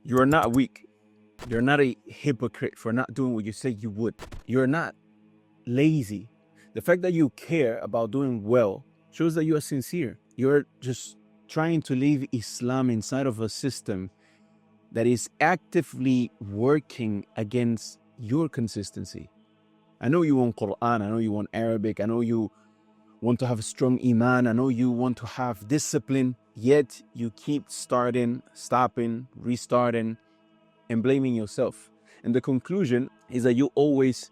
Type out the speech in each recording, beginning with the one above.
You are not weak. You're not a hypocrite for not doing what you say you would. You're not lazy. The fact that you care about doing well shows that you are sincere. You're just trying to leave Islam inside of a system that is actively working against your consistency. I know you want Qur'an, I know you want Arabic, I know you want to have a strong Iman, I know you want to have discipline, yet you keep starting, stopping, restarting, and blaming yourself. And the conclusion is that you always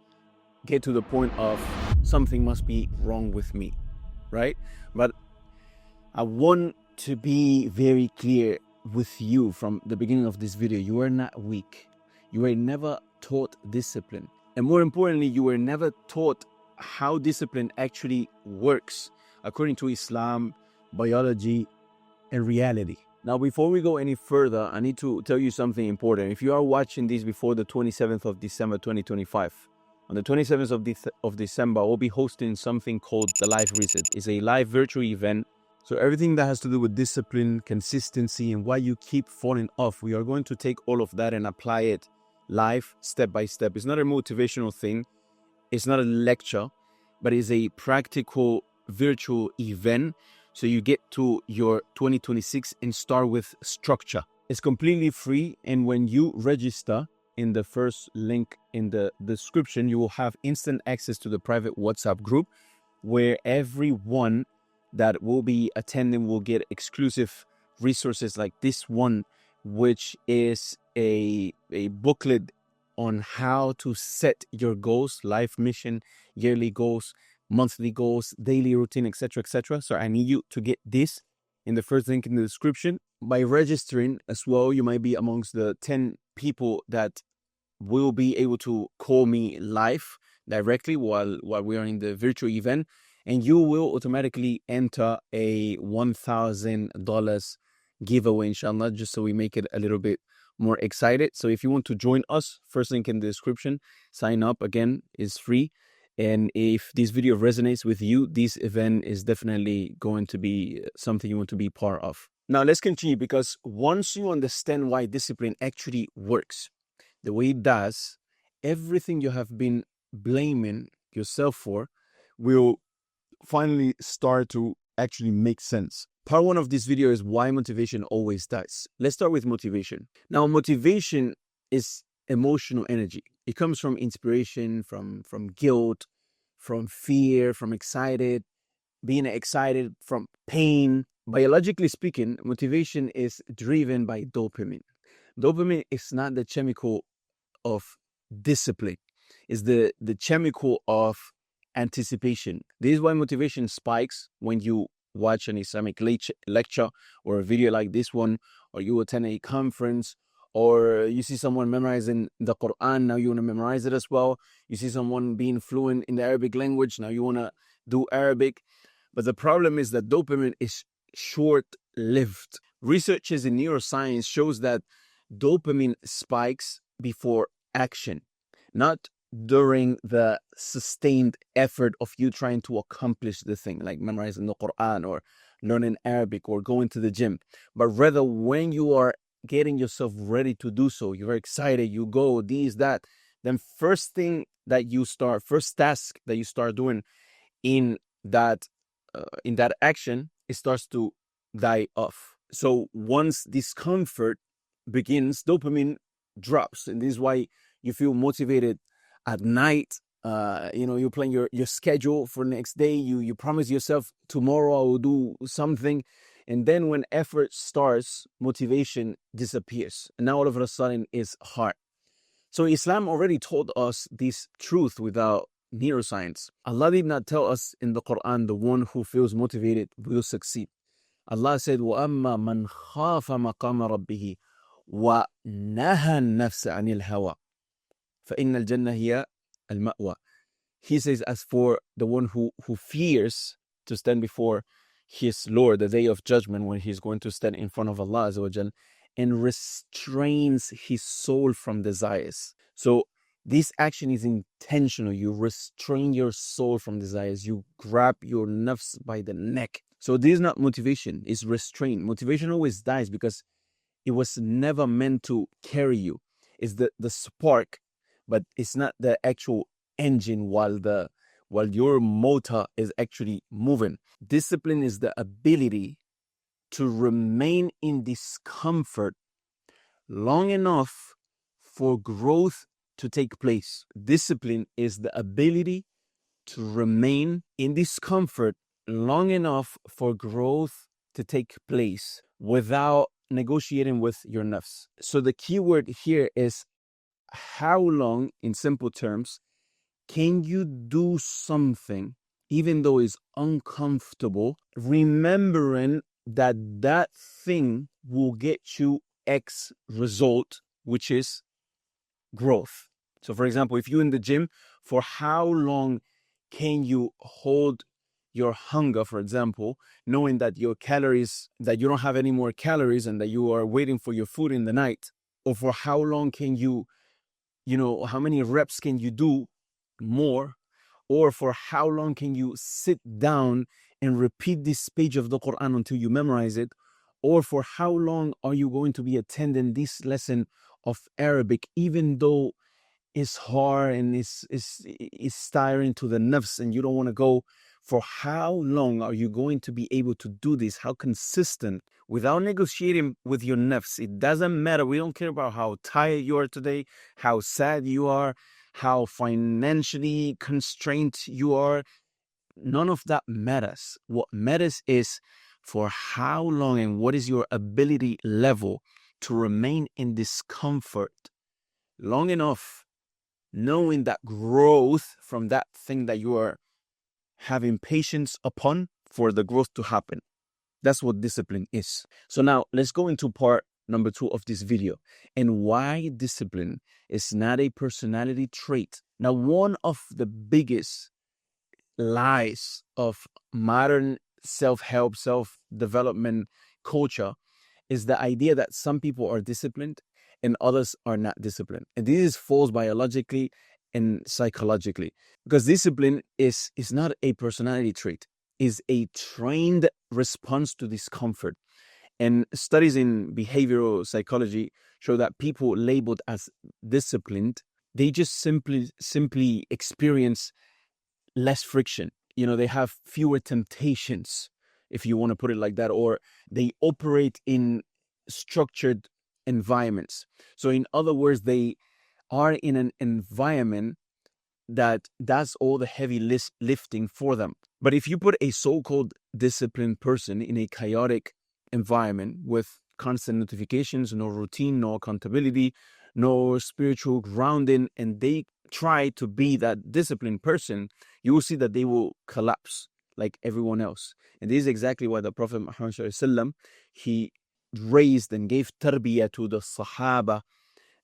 get to the point of something must be wrong with me, right? But I want to be very clear with you from the beginning of this video. You are not weak. You were never taught discipline. And more importantly, you were never taught how discipline actually works according to Islam, biology, and reality. Now, before we go any further, I need to tell you something important. If you are watching this before the 27th of December, 2025, on the 27th of December, we'll be hosting something called the Live Reset. It's a live virtual event. So everything that has to do with discipline, consistency, and why you keep falling off, we are going to take all of that and apply it live, step by step. It's not a motivational thing. It's not a lecture, but it's a practical virtual event. So you get to your 2026 and start with structure. It's completely free. And when you register in the first link in the description, you will have instant access to the private WhatsApp group where everyone that will be attending will get exclusive resources like this one, which is a booklet on how to set your goals, life mission, yearly goals, monthly goals, daily routine, etc., etc. So I need you to get this in the first link in the description. By registering as well, you might be amongst the 10 people that will be able to call me live directly while we are in the virtual event, and you will automatically enter a $1,000 giveaway, inshallah, just so we make it a little bit more excited. So if you want to join us, first link in the description, sign up. Again, is free. And if this video resonates with you, this event is definitely going to be something you want to be part of. Now, let's continue, because once you understand why discipline actually works the way it does, everything you have been blaming yourself for will finally start to actually make sense. Part one of this video is why motivation always dies. Let's start with motivation. Now, motivation is emotional energy. It comes from inspiration, from guilt, from fear, from being excited, from pain. Biologically speaking, motivation is driven by dopamine. Dopamine is not the chemical of discipline. It's the chemical of anticipation. This is why motivation spikes when you watch an Islamic lecture or a video like this one, or you attend a conference, or you see someone memorizing the Qur'an, now you want to memorize it as well. You see someone being fluent in the Arabic language, now you want to do Arabic. But the problem is that dopamine is short-lived. Researchers in neuroscience shows that dopamine spikes before action, not during the sustained effort of you trying to accomplish the thing, like memorizing the Qur'an or learning Arabic or going to the gym, but rather when you are getting yourself ready to do so, you're excited, you go, this, that, then first task that you start doing in that action, it starts to die off. So once discomfort begins, dopamine drops, and this is why you feel motivated at night. You're planning your schedule for the next day. You promise yourself, tomorrow I will do something. And then when effort starts, motivation disappears. And now all of a sudden it's hard. So Islam already told us this truth without neuroscience. Allah did not tell us in the Qur'an, the one who feels motivated will succeed. Allah said, وَأَمَّا مَنْ خَافَ مَقَامَ رَبِّهِ وَنَهَى النَّفْسَ عَنِ الْهَوَى فَإِنَّ الْجَنَّةَ هِيَ الْمَأْوَى. He says, as for the one who fears to stand before his Lord, the day of judgment, when he's going to stand in front of Allah Azza wa Jal, and restrains his soul from desires. So this action is intentional. You restrain your soul from desires. You grab your nafs by the neck. So this is not motivation, it's restraint. Motivation always dies because It was never meant to carry you. It's the spark, but it's not the actual engine while your motor is actually moving. Discipline is the ability to remain in discomfort long enough for growth to take place. Discipline is the ability to remain in discomfort long enough for growth to take place without negotiating with your nafs. So the key word here is how long, in simple terms, can you do something even though it's uncomfortable, remembering that that thing will get you X result, which is growth. So for example, if you're in the gym, for how long can you hold your hunger, for example, knowing that your calories, that you don't have any more calories and that you are waiting for your food in the night? Or for how long can you how many reps can you do more? Or for how long can you sit down and repeat this page of the Qur'an until you memorize it? Or for how long are you going to be attending this lesson of Arabic, even though it's hard and it's tiring to the nafs and you don't want to go? For how long are you going to be able to do this? How consistent, without negotiating with your nafs? It doesn't matter. We don't care about how tired you are today, how sad you are, how financially constrained you are. None of that matters. What matters is for how long and what is your ability level to remain in discomfort long enough, knowing that growth from that thing that you are having patience upon for the growth to happen. That's what discipline is. So now let's go into part number 2 of this video and why discipline is not a personality trait. Now, one of the biggest lies of modern self-help, self-development culture is the idea that some people are disciplined and others are not disciplined. And this is false biologically and psychologically, because discipline is not a personality trait, is a trained response to discomfort. And studies in behavioral psychology show that people labeled as disciplined, they just simply experience less friction. They have fewer temptations, if you want to put it like that, or they operate in structured environments. So in other words, they are in an environment that does all the heavy lifting for them. But if you put a so-called disciplined person in a chaotic environment with constant notifications, no routine, no accountability, no spiritual grounding, and they try to be that disciplined person, you will see that they will collapse like everyone else. And this is exactly why the Prophet Muhammad SAW, he raised and gave tarbiyah to the Sahaba,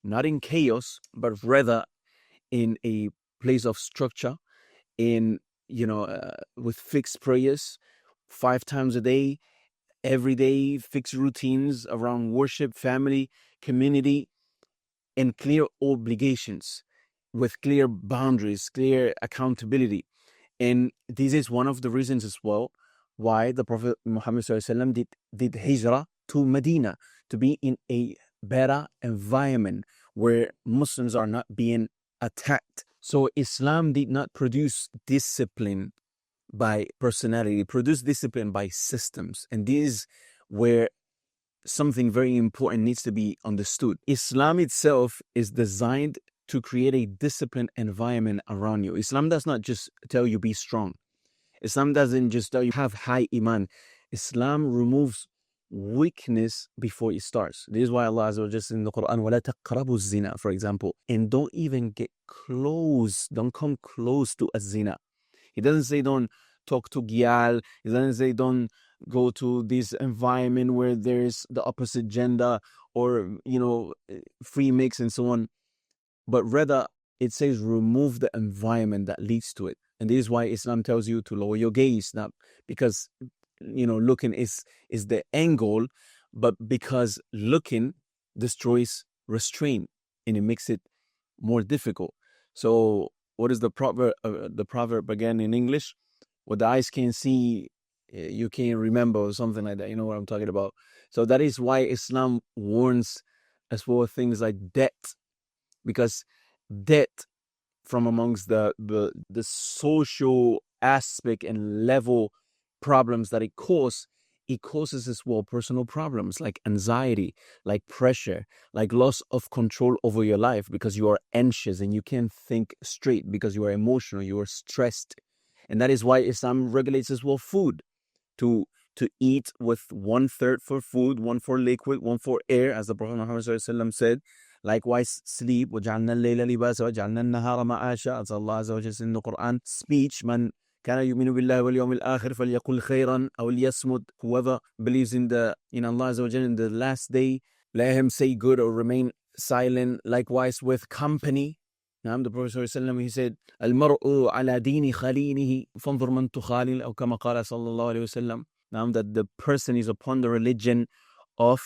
not in chaos, but rather in a place of structure, with fixed prayers 5 times a day, every day, fixed routines around worship, family, community, and clear obligations with clear boundaries, clear accountability. And this is one of the reasons as well why the Prophet Muhammad SAW did hijrah to Medina, to be in a better environment where Muslims are not being attacked. So Islam did not produce discipline by personality, it produced discipline by systems. And this is where something very important needs to be understood. Islam itself is designed to create a disciplined environment around you. Islam does not just tell you be strong. Islam doesn't just tell you have high Iman. Islam removes weakness before it starts. This is why Allah Azza wa Jalla in the Qur'an, وَلَا تَقْرَبُوا الزِّنَا, for example. And don't even get close, don't come close to a zina. He doesn't say don't talk to gyal. He doesn't say don't go to this environment where there's the opposite gender or, free mix and so on. But rather, it says remove the environment that leads to it. And this is why Islam tells you to lower your gaze, not because, looking is the end goal, but because looking destroys restraint and it makes it more difficult. So what is the proverb? The proverb again in English? What the eyes can see you can't remember or something like that. You know what I'm talking about. So that is why Islam warns as well things like debt, because debt from amongst the social aspect and level problems that it causes as well personal problems like anxiety, like pressure, like loss of control over your life because you are anxious and you can't think straight because you are emotional, you are stressed. And that is why Islam regulates as well food, to eat with 1/3 for food, one for liquid, one for air, as the Prophet Muhammad ﷺ said. Likewise, sleep. وَجَعَلْنَا اللَّيْلَ لِبَاسًا وَجَعَلْنَا النَّهَارَ مَعَاشًا, as Allah Azza wa Jalla says in the Qur'an. Speech, man كان يؤمن بالله واليوم الآخر فليقل خيرا أو ليصمت. Whoever believes in Allah Azza wa Jalla in the last day, let him say good or remain silent. Likewise with company. Now, the Prophet ﷺ, he said, المرء على دين خليله فانظر من تخالل, أو كما قال صلى الله عليه وسلم. Now, that the person is upon the religion of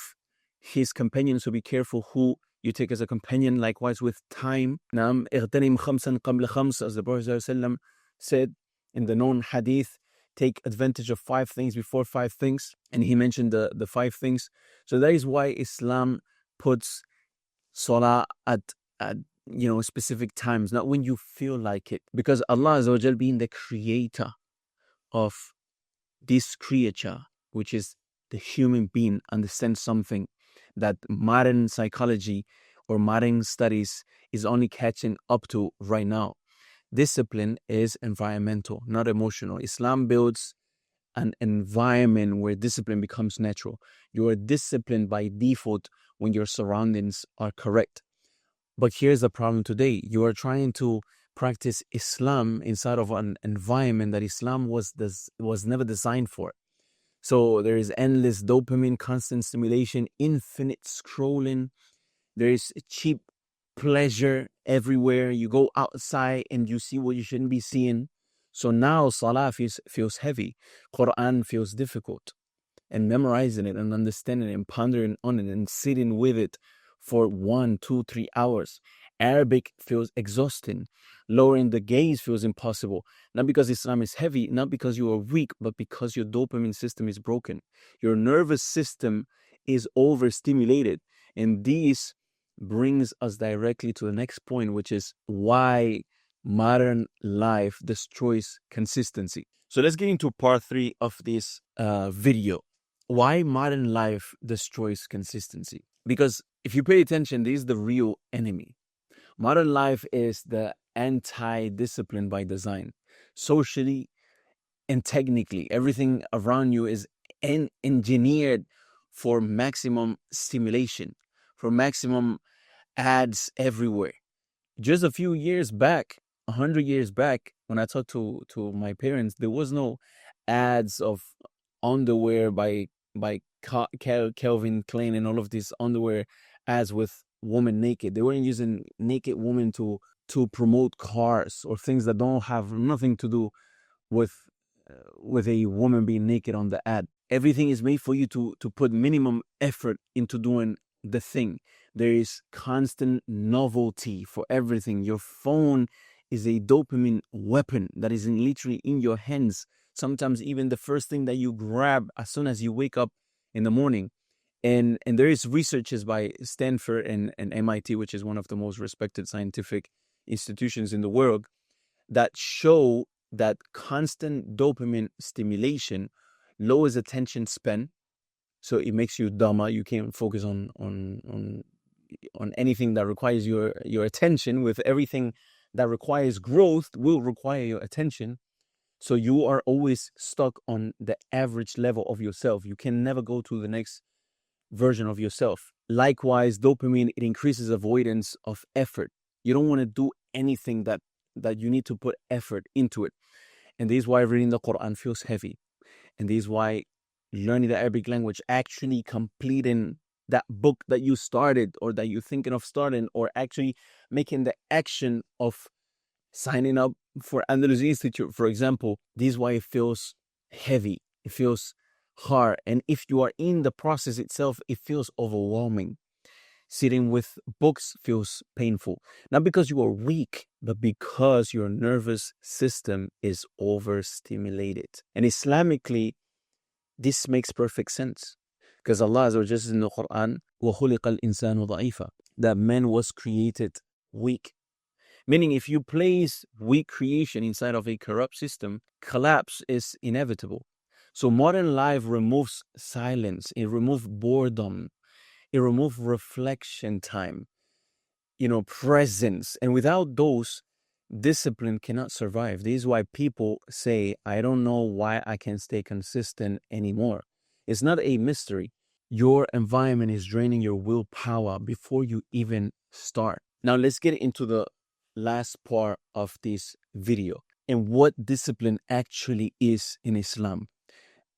his companion, so be careful who you take as a companion. Likewise with time. Now, اغتنم خمسا قبل خمس, as the Prophet ﷺ said in the known hadith, take advantage of 5 things before 5 things. And he mentioned the 5 things. So that is why Islam puts salah at specific times, not when you feel like it. Because Allah Azza wa Jal, being the creator of this creature, which is the human being, understands something that modern psychology or modern studies is only catching up to right now. Discipline is environmental, not emotional. Islam builds an environment where discipline becomes natural. You are disciplined by default when your surroundings are correct. But here's the problem today. You are trying to practice Islam inside of an environment that Islam was never designed for. So there is endless dopamine, constant stimulation, infinite scrolling. There is cheap pleasure everywhere. You go outside and you see what you shouldn't be seeing. So now Salah feels heavy. Qur'an feels difficult. And memorizing it and understanding it and pondering on it and sitting with it for 1, 2, 3 hours. Arabic feels exhausting. Lowering the gaze feels impossible. Not because Islam is heavy, not because you are weak, but because your dopamine system is broken. Your nervous system is overstimulated. And this brings us directly to the next point, which is why modern life destroys consistency. So let's get into part 3 of this video. Why modern life destroys consistency. Because if you pay attention, this is the real enemy. Modern life is the anti-discipline by design. Socially and technically, everything around you is engineered for maximum stimulation, for maximum ads everywhere. Just a few years back, 100 years back, when I talked to my parents, there was no ads of underwear by Calvin Klein and all of these underwear ads with women naked. They weren't using naked women to promote cars or things that don't have nothing to do with a woman being naked on the ad. Everything is made for you to put minimum effort into doing the thing. There is constant novelty for everything. Your phone is a dopamine weapon that is literally in your hands. Sometimes even the first thing that you grab as soon as you wake up in the morning. And there is researches by Stanford and MIT, which is one of the most respected scientific institutions in the world, that show that constant dopamine stimulation lowers attention span. So it makes you dumber. You can't focus on anything that requires your attention. With everything that requires growth will require your attention. So you are always stuck on the average level of yourself. You can never go to the next version of yourself. Likewise, dopamine, it increases avoidance of effort. You don't want to do anything that you need to put effort into it. And this is why reading the Qur'an feels heavy. And this is why learning the Arabic language, actually completing that book that you started or that you're thinking of starting, or actually making the action of signing up for Andalus Institute, for example, this is why it feels heavy. It feels hard. And if you are in the process itself, it feels overwhelming. Sitting with books feels painful. Not because you are weak, but because your nervous system is overstimulated. And Islamically, This makes perfect sense. Because Allah Azza wa Jalla says in the Qur'an, وَخُلِقَ الْإِنسَانُ ضَعِيفًا, that man was created weak. Meaning, if you place weak creation inside of a corrupt system, collapse is inevitable. So modern life removes silence, it removes boredom, it removes reflection time, presence. And without those, discipline cannot survive. This is why people say, I don't know why I can stay consistent anymore. It's not a mystery. Your environment is draining your willpower before you even start. Now let's get into the last part of this video and what discipline actually is in Islam.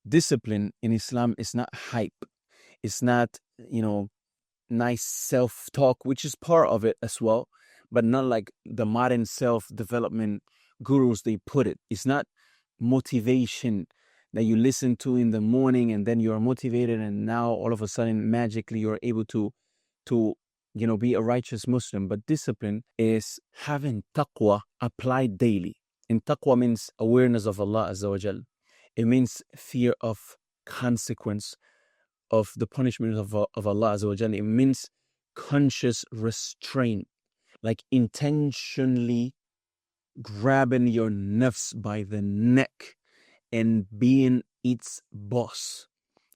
Discipline in Islam is not hype. It's not, nice self-talk, which is part of it as well, but not like the modern self-development gurus they put it. It's not motivation that you listen to in the morning and then you're motivated and now all of a sudden magically you're able to be a righteous Muslim. But discipline is having taqwa applied daily. And taqwa means awareness of Allah Azza wa Jal. It means fear of consequence of the punishment of Allah Azza wa Jal. It means conscious restraint, like intentionally grabbing your nafs by the neck and being its boss.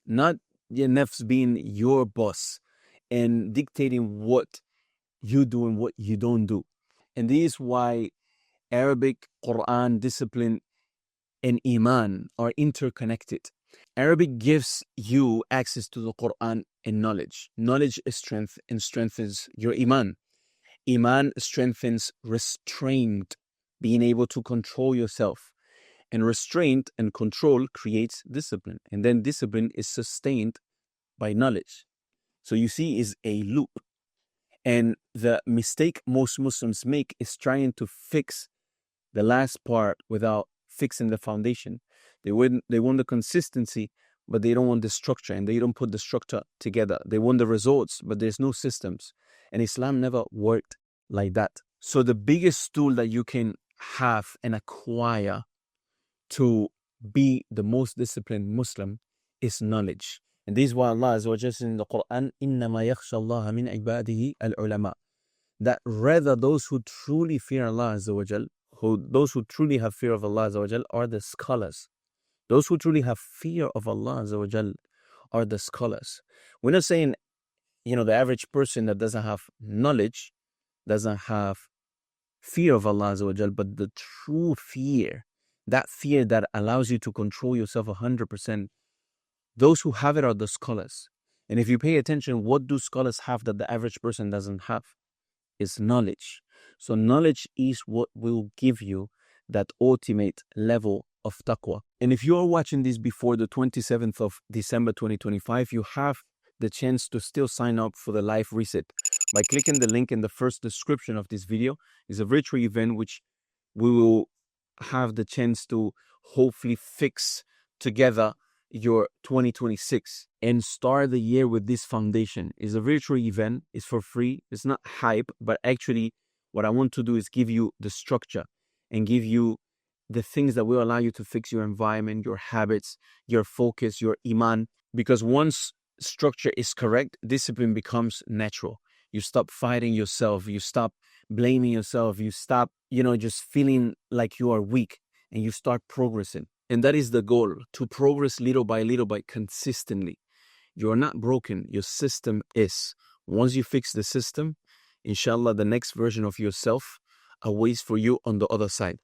Not your nafs being your boss and dictating what you do and what you don't do. And this is why Arabic, Qur'an, discipline, and Iman are interconnected. Arabic gives you access to the Qur'an and knowledge. Knowledge is strength and strengthens your Iman. Iman strengthens restraint, being able to control yourself. And restraint and control creates discipline. And then discipline is sustained by knowledge. So you see, is a loop. And the mistake most Muslims make is trying to fix the last part without fixing the foundation. They want the consistency, but they don't want the structure, and they don't put the structure together. They want the results, but there's no systems. And Islam never worked like that. So the biggest tool that you can have and acquire to be the most disciplined Muslim is knowledge. And this is why Allah Azza wa Jalla says in the Qur'an, إِنَّمَا يَخْشَى اللَّهَ مِنْ عِبَادِهِ الْعُلَمَاء, that rather those who truly fear Allah Azza wa Jalla, those who truly have fear of Allah Azza wa Jalla are the scholars. Those who truly have fear of Allah Azza wa Jalla are the scholars. We're not saying, the average person that doesn't have knowledge doesn't have fear of Allah Azza wa Jalla, but the true fear, that fear that allows you to control yourself 100%, those who have it are the scholars. And if you pay attention, what do scholars have that the average person doesn't have? Is knowledge. So knowledge is what will give you that ultimate level of taqwa. And if you are watching this before the 27th of December 2025, you have the chance to still sign up for the live reset by clicking the link in the first description of this video. It's a virtual event which we will have the chance to hopefully fix together your 2026 and start the year with this foundation. It's a virtual event. It's for free. It's not hype, but actually what I want to do is give you the structure and give you the things that will allow you to fix your environment, your habits, your focus, your Iman. Because once structure is correct, discipline becomes natural. You stop fighting yourself. You stop blaming yourself. You stop, just feeling like you are weak, and you start progressing. And that is the goal, to progress little by consistently. You are not broken. Your system is. Once you fix the system, inshallah, the next version of yourself awaits for you on the other side.